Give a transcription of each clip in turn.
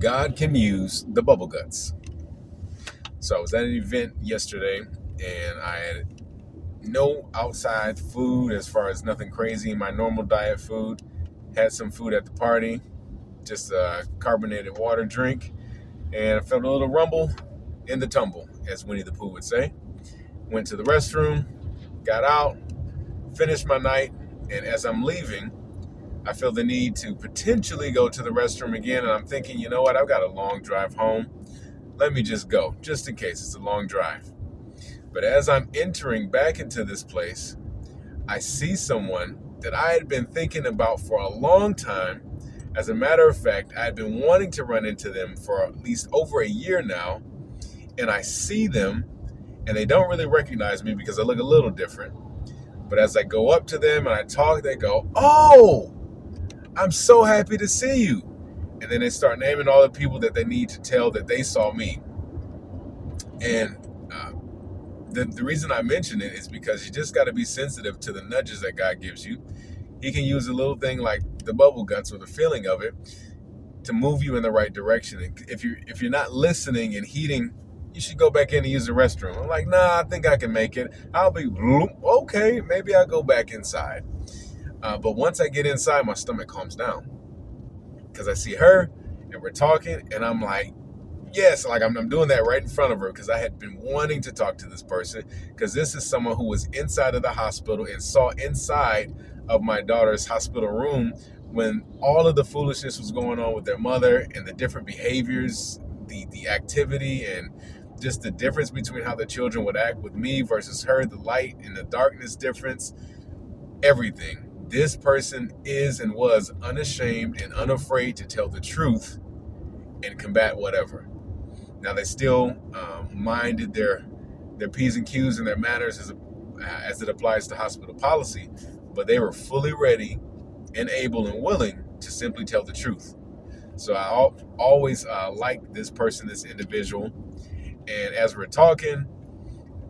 God can use the bubble guts. So I was at an event yesterday and I had no outside food as far as nothing crazy. My normal diet food. Had some food at the party, just a carbonated water drink, and I felt a little rumble in the tumble, as Winnie the Pooh would say. Went to the restroom, got out, finished my night, and as I'm leaving, I feel the need to potentially go to the restroom again, and I'm thinking, you know what, I've got a long drive home. Let me just go, just in case it's a long drive. But as I'm entering back into this place, I see someone that I had been thinking about for a long time. As a matter of fact, I had been wanting to run into them for at least over a year now, and I see them, and they don't really recognize me because I look a little different. But as I go up to them and I talk, they go, "Oh, I'm so happy to see you." And then they start naming all the people that they need to tell that they saw me. And the reason I mention it is because you just got to be sensitive to the nudges that God gives you. He can use a little thing like the bubble guts or the feeling of it to move you in the right direction. And if you're not listening and heeding, you should go back in and use the restroom. I'm like, nah, I think I can make it. I'll be okay. Maybe I'll go back inside. But once I get inside, my stomach calms down because I see her and we're talking, and I'm like, yes, like I'm doing that right in front of her because I had been wanting to talk to this person because this is someone who was inside of the hospital and saw inside of my daughter's hospital room when all of the foolishness was going on with their mother and the different behaviors, the activity, and just the difference between how the children would act with me versus her, the light and the darkness difference, everything. This person is and was unashamed and unafraid to tell the truth and combat whatever. Now, they still minded their P's and Q's and their manners as it applies to hospital policy, but they were fully ready and able and willing to simply tell the truth. So I always liked this person, this individual. And as we're talking,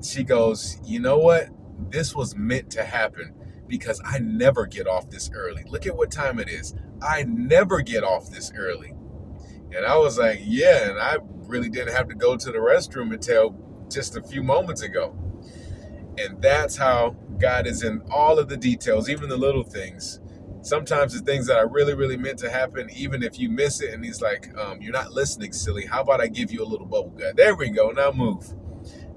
she goes, you know what? This was meant to happen because I never get off this early. Look at what time it is. I never get off this early. And I was like, yeah, and I really didn't have to go to the restroom until just a few moments ago. And that's how God is in all of the details, even the little things. Sometimes the things that are really, really meant to happen, even if you miss it, and he's like, you're not listening, silly. How about I give you a little bubble gut? There we go. Now move.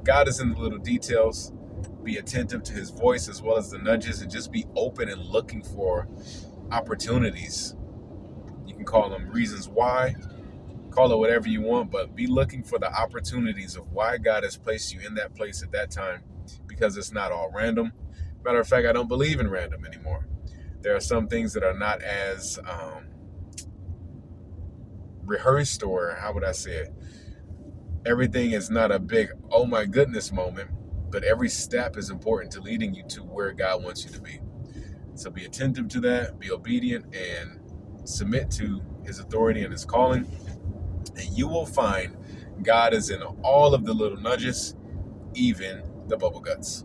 God is in the little details. Be attentive to his voice as well as the nudges, and just be open and looking for opportunities. You can call them reasons why. Call it whatever you want, but be looking for the opportunities of why God has placed you in that place at that time, because it's not all random. Matter of fact, I don't believe in random anymore. There are some things that are not as rehearsed, or how would I say it? Everything is not a big, oh my goodness moment, but every step is important to leading you to where God wants you to be. So be attentive to that, be obedient, and submit to his authority and his calling. And you will find God is in all of the little nudges, even the bubble guts.